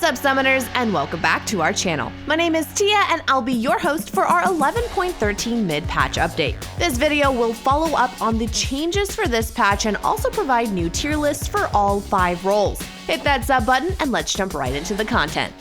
up, Summoners, and welcome back to our channel. My name is Tia, and I'll be your host for our 11.13 mid-patch update. This video will follow up on the changes for this patch and also provide new tier lists for all 5 roles. Hit that sub button and let's jump right into the content.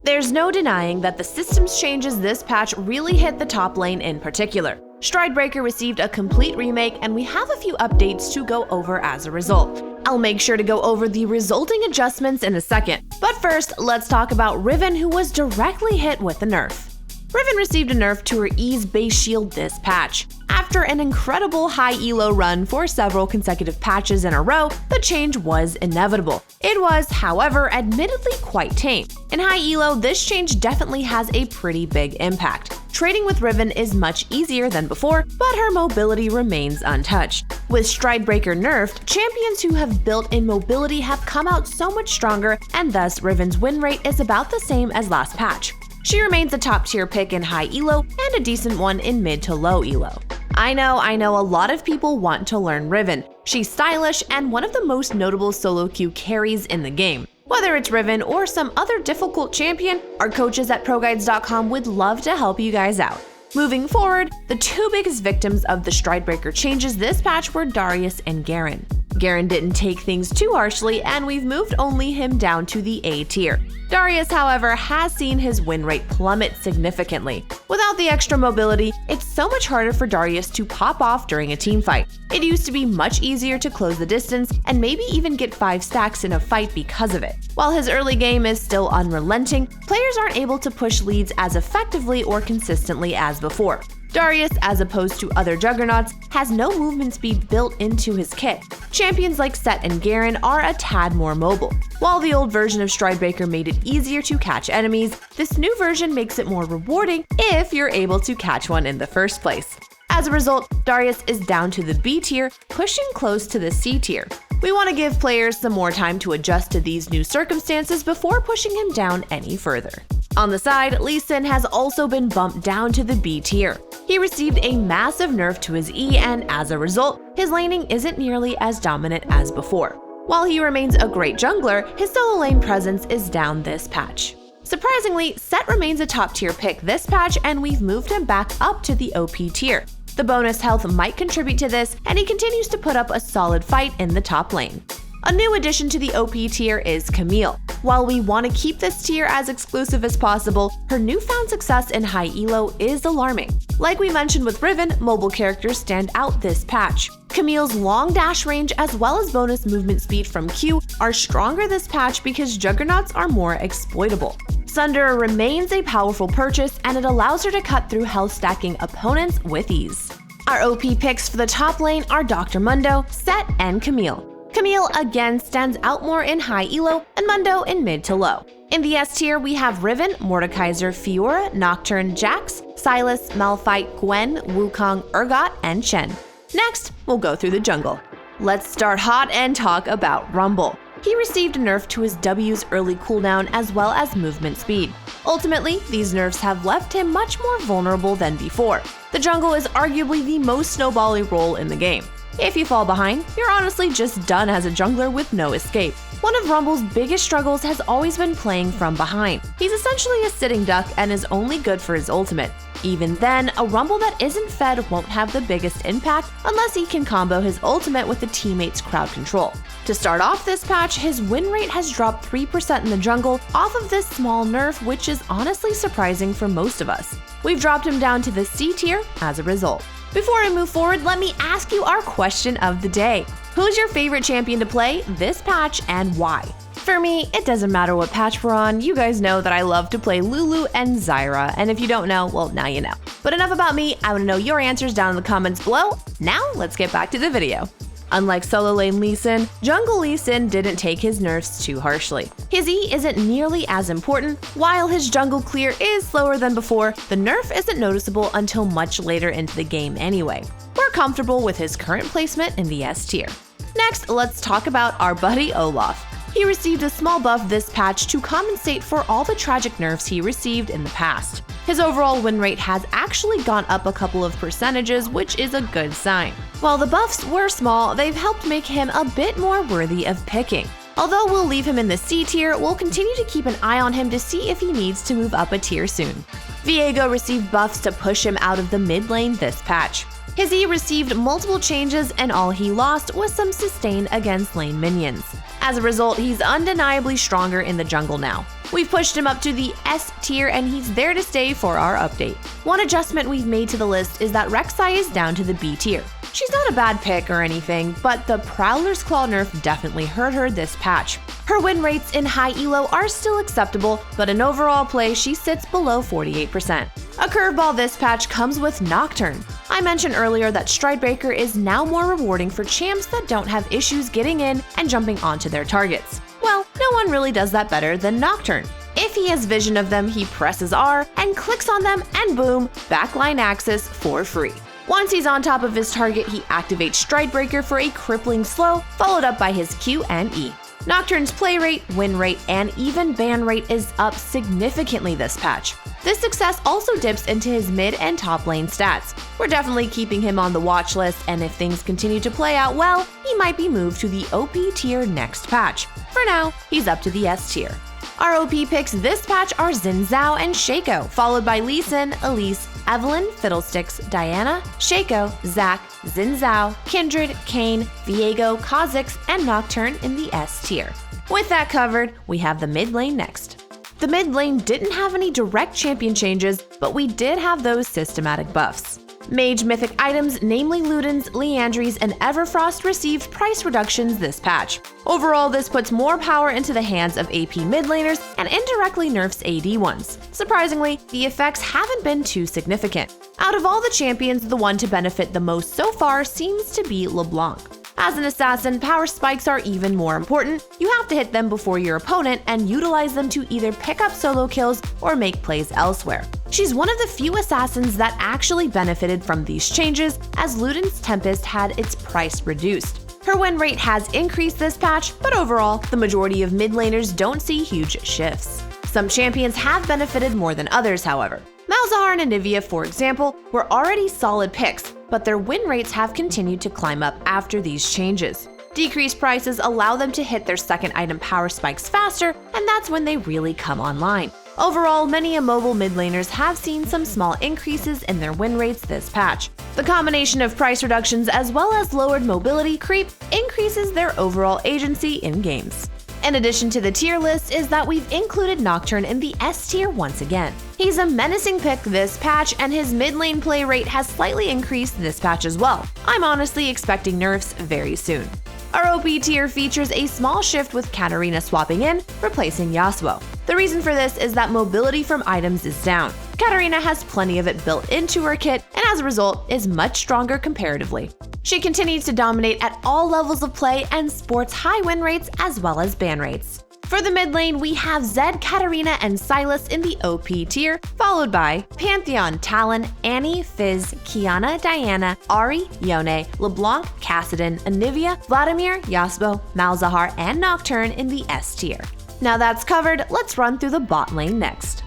There's no denying that the systems changes this patch really hit the top lane in particular. Stridebreaker received a complete remake, and we have a few updates to go over as a result. I'll make sure to go over the resulting adjustments in a second, but first, let's talk about Riven, who was directly hit with a nerf. Riven received a nerf to her E's base shield this patch. After an incredible high elo run for several consecutive patches in a row, the change was inevitable. It was, however, admittedly quite tame. In high elo, this change definitely has a pretty big impact. Trading with Riven is much easier than before, but her mobility remains untouched. With Stridebreaker nerfed, champions who have built-in mobility have come out so much stronger, and thus Riven's win rate is about the same as last patch. She remains a top-tier pick in high elo and a decent one in mid to low elo. I know a lot of people want to learn Riven. She's stylish and one of the most notable solo queue carries in the game. Whether it's Riven or some other difficult champion, our coaches at ProGuides.com would love to help you guys out. Moving forward, the 2 biggest victims of the Stridebreaker changes this patch were Darius and Garen. Garen didn't take things too harshly, and we've moved only him down to the A tier. Darius, however, has seen his win rate plummet significantly. Without the extra mobility, it's so much harder for Darius to pop off during a teamfight. It used to be much easier to close the distance and maybe even get 5 stacks in a fight because of it. While his early game is still unrelenting, players aren't able to push leads as effectively or consistently as before. Darius, as opposed to other juggernauts, has no movement speed built into his kit. Champions like Set and Garen are a tad more mobile. While the old version of Stridebreaker made it easier to catch enemies, this new version makes it more rewarding if you're able to catch one in the first place. As a result, Darius is down to the B tier, pushing close to the C tier. We want to give players some more time to adjust to these new circumstances before pushing him down any further. On the side, Lucian has also been bumped down to the B tier. He received a massive nerf to his E, and as a result, his laning isn't nearly as dominant as before. While he remains a great jungler, his solo lane presence is down this patch. Surprisingly, Set remains a top tier pick this patch, and we've moved him back up to the OP tier. The bonus health might contribute to this, and he continues to put up a solid fight in the top lane. A new addition to the OP tier is Camille. While we want to keep this tier as exclusive as possible, her newfound success in high elo is alarming. Like we mentioned with Riven, mobile characters stand out this patch. Camille's long dash range as well as bonus movement speed from Q are stronger this patch because juggernauts are more exploitable. Sunder remains a powerful purchase, and it allows her to cut through health stacking opponents with ease. Our OP picks for the top lane are Dr. Mundo, Set, and Camille. Camille again stands out more in high elo and Mundo in mid to low. In the S tier, we have Riven, Mordekaiser, Fiora, Nocturne, Jax, Sylas, Malphite, Gwen, Wukong, Urgot, and Shen. Next, we'll go through the jungle. Let's start hot and talk about Rumble. He received a nerf to his W's early cooldown as well as movement speed. Ultimately, these nerfs have left him much more vulnerable than before. The jungle is arguably the most snowbally role in the game. If you fall behind, you're honestly just done as a jungler with no escape. One of Rumble's biggest struggles has always been playing from behind. He's essentially a sitting duck and is only good for his ultimate. Even then, a Rumble that isn't fed won't have the biggest impact unless he can combo his ultimate with a teammate's crowd control. To start off this patch, his win rate has dropped 3% in the jungle off of this small nerf, which is honestly surprising for most of us. We've dropped him down to the C tier as a result. Before I move forward, let me ask you our question of the day. Who's your favorite champion to play this patch and why? For me, it doesn't matter what patch we're on. You guys know that I love to play Lulu and Zyra, and if you don't know, well, now you know. But enough about me, I want to know your answers down in the comments below. Now, let's get back to the video. Unlike solo lane Lee Sin, jungle Lee Sin didn't take his nerfs too harshly. His E isn't nearly as important. While his jungle clear is slower than before, the nerf isn't noticeable until much later into the game anyway. We're comfortable with his current placement in the S tier. Next, let's talk about our buddy Olaf. He received a small buff this patch to compensate for all the tragic nerfs he received in the past. His overall win rate has actually gone up a couple of percentages, which is a good sign. While the buffs were small, they've helped make him a bit more worthy of picking. Although we'll leave him in the C tier, we'll continue to keep an eye on him to see if he needs to move up a tier soon. Viego received buffs to push him out of the mid lane this patch. His E received multiple changes and all he lost was some sustain against lane minions. As a result, he's undeniably stronger in the jungle now. We've pushed him up to the S tier and he's there to stay for our update. One adjustment we've made to the list is that Rek'Sai is down to the B tier. She's not a bad pick or anything, but the Prowler's Claw nerf definitely hurt her this patch. Her win rates in high elo are still acceptable, but in overall play she sits below 48%. A curveball this patch comes with Nocturne. I mentioned earlier that Stridebreaker is now more rewarding for champs that don't have issues getting in and jumping onto their targets. Well, no one really does that better than Nocturne. If he has vision of them, he presses R and clicks on them and boom, backline access for free. Once he's on top of his target, he activates Stridebreaker for a crippling slow, followed up by his Q and E. Nocturne's play rate, win rate, and even ban rate is up significantly this patch. This success also dips into his mid and top lane stats. We're definitely keeping him on the watch list, and if things continue to play out well, he might be moved to the OP tier next patch. For now, he's up to the S tier. Our OP picks this patch are Xin Zhao and Shaco, followed by Lee Sin, Elise, Evelynn, Fiddlesticks, Diana, Shaco, Zac, Xin Zhao, Kindred, Kayn, Viego, Kha'Zix, and Nocturne in the S tier. With that covered, we have the mid lane next. The mid lane didn't have any direct champion changes, but we did have those systematic buffs. Mage mythic items, namely Luden's, Liandry's, and Everfrost received price reductions this patch. Overall, this puts more power into the hands of AP mid laners and indirectly nerfs AD ones. Surprisingly, the effects haven't been too significant. Out of all the champions, the one to benefit the most so far seems to be Leblanc. As an assassin, power spikes are even more important. You have to hit them before your opponent and utilize them to either pick up solo kills or make plays elsewhere. She's one of the few assassins that actually benefited from these changes, as Luden's Tempest had its price reduced. Her win rate has increased this patch, but overall, the majority of mid laners don't see huge shifts. Some champions have benefited more than others, however. Malzahar and Anivia, for example, were already solid picks, but their win rates have continued to climb up after these changes. Decreased prices allow them to hit their second item power spikes faster, and that's when they really come online. Overall, many immobile mid laners have seen some small increases in their win rates this patch. The combination of price reductions as well as lowered mobility creep increases their overall agency in games. In addition to the tier list is that we've included Nocturne in the S tier once again. He's a menacing pick this patch, and his mid lane play rate has slightly increased this patch as well. I'm honestly expecting nerfs very soon. Our OP tier features a small shift with Katarina swapping in, replacing Yasuo. The reason for this is that mobility from items is down. Katarina has plenty of it built into her kit, and as a result, is much stronger comparatively. She continues to dominate at all levels of play and sports high win rates as well as ban rates. For the mid lane, we have Zed, Katarina, and Sylas in the OP tier, followed by Pantheon, Talon, Annie, Fizz, Kiana, Diana, Ahri, Yone, LeBlanc, Kassadin, Anivia, Vladimir, Yasuo, Malzahar, and Nocturne in the S tier. Now that's covered, let's run through the bot lane next.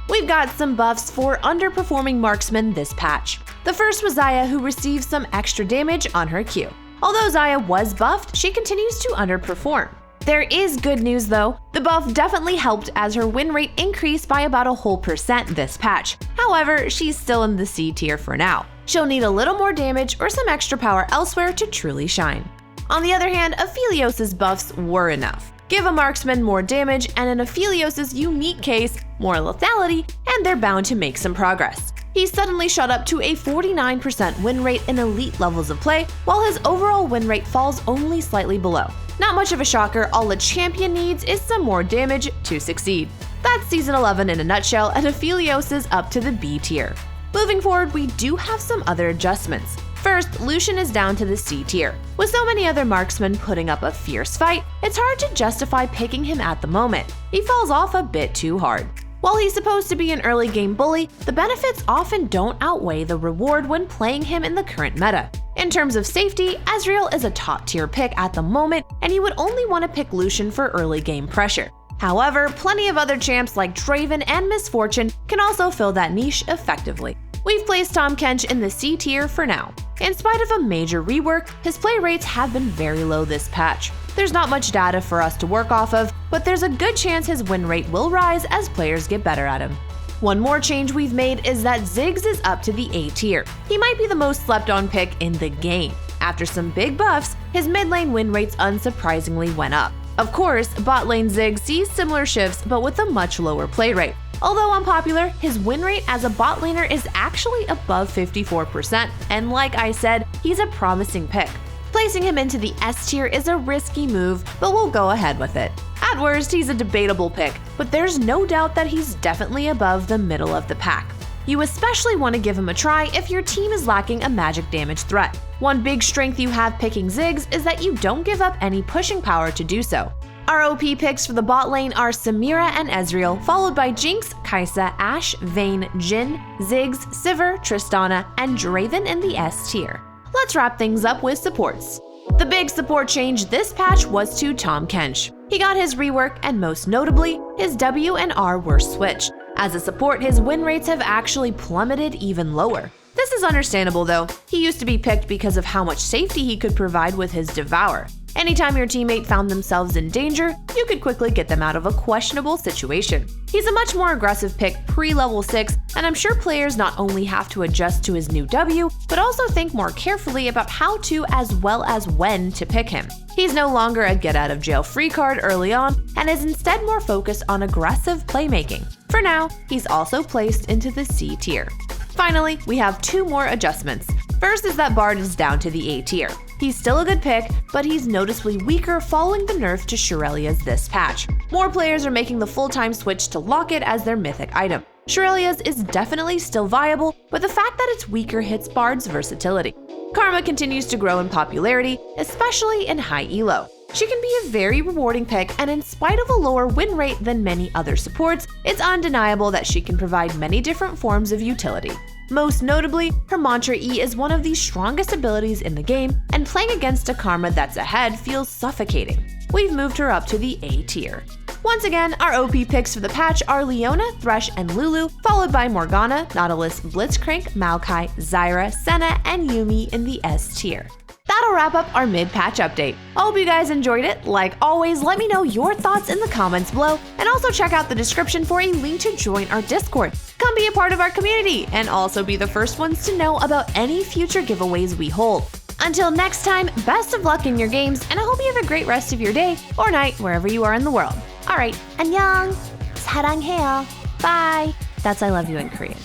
We've got some buffs for underperforming marksmen this patch. The first was Xayah, who received some extra damage on her Q. Although Xayah was buffed, she continues to underperform. There is good news though. The buff definitely helped as her win rate increased by about a whole % this patch. However, she's still in the C tier for now. She'll need a little more damage or some extra power elsewhere to truly shine. On the other hand, Aphelios' buffs were enough. Give a marksman more damage, and in Aphelios' unique case, more lethality, and they're bound to make some progress. He suddenly shot up to a 49% win rate in elite levels of play, while his overall win rate falls only slightly below. Not much of a shocker, all a champion needs is some more damage to succeed. That's Season 11 in a nutshell, and Aphelios is up to the B tier. Moving forward, we do have some other adjustments. First, Lucian is down to the C tier. With so many other marksmen putting up a fierce fight, it's hard to justify picking him at the moment. He falls off a bit too hard. While he's supposed to be an early game bully, the benefits often don't outweigh the reward when playing him in the current meta. In terms of safety, Ezreal is a top tier pick at the moment, and you would only want to pick Lucian for early game pressure. However, plenty of other champs like Draven and Misfortune can also fill that niche effectively. We've placed Tahm Kench in the C tier for now. In spite of a major rework, his play rates have been very low this patch. There's not much data for us to work off of, but there's a good chance his win rate will rise as players get better at him. One more change we've made is that Ziggs is up to the A tier. He might be the most slept on pick in the game. After some big buffs, his mid lane win rates unsurprisingly went up. Of course, bot lane Ziggs sees similar shifts but with a much lower play rate. Although unpopular, his win rate as a bot laner is actually above 54%, and like I said, he's a promising pick. Placing him into the S tier is a risky move, but we'll go ahead with it. At worst, he's a debatable pick, but there's no doubt that he's definitely above the middle of the pack. You especially want to give him a try if your team is lacking a magic damage threat. One big strength you have picking Ziggs is that you don't give up any pushing power to do so. Our OP picks for the bot lane are Samira and Ezreal, followed by Jinx, Kai'Sa, Ashe, Vayne, Jhin, Ziggs, Sivir, Tristana, and Riven in the S tier. Let's wrap things up with supports. The big support change this patch was to Tahm Kench. He got his rework, and most notably, his W and R were switched. As a support, his win rates have actually plummeted even lower. This is understandable though. He used to be picked because of how much safety he could provide with his Devour. Anytime your teammate found themselves in danger, you could quickly get them out of a questionable situation. He's a much more aggressive pick pre-level 6, and I'm sure players not only have to adjust to his new W, but also think more carefully about how to as well as when to pick him. He's no longer a get-out-of-jail-free card early on, and is instead more focused on aggressive playmaking. For now, he's also placed into the C tier. Finally, we have two more adjustments. First is that Bard is down to the A tier. He's still a good pick, but he's noticeably weaker following the nerf to Shurelya's this patch. More players are making the full-time switch to Locket as their mythic item. Shurelya's is definitely still viable, but the fact that it's weaker hits Bard's versatility. Karma continues to grow in popularity, especially in high elo. She can be a very rewarding pick, and in spite of a lower win rate than many other supports, it's undeniable that she can provide many different forms of utility. Most notably, her Mantra E is one of the strongest abilities in the game, and playing against a Karma that's ahead feels suffocating. We've moved her up to the A tier. Once again, our OP picks for the patch are Leona, Thresh, and Lulu, followed by Morgana, Nautilus, Blitzcrank, Maokai, Zyra, Senna, and Yuumi in the S tier. That'll wrap up our mid-patch update. I hope you guys enjoyed it. Like always, let me know your thoughts in the comments below, and also check out the description for a link to join our Discord. Come be a part of our community, and also be the first ones to know about any future giveaways we hold. Until next time, best of luck in your games, and I hope you have a great rest of your day or night wherever you are in the world. Alright, 안녕! 사랑해요. Bye! That's I love you in Korean.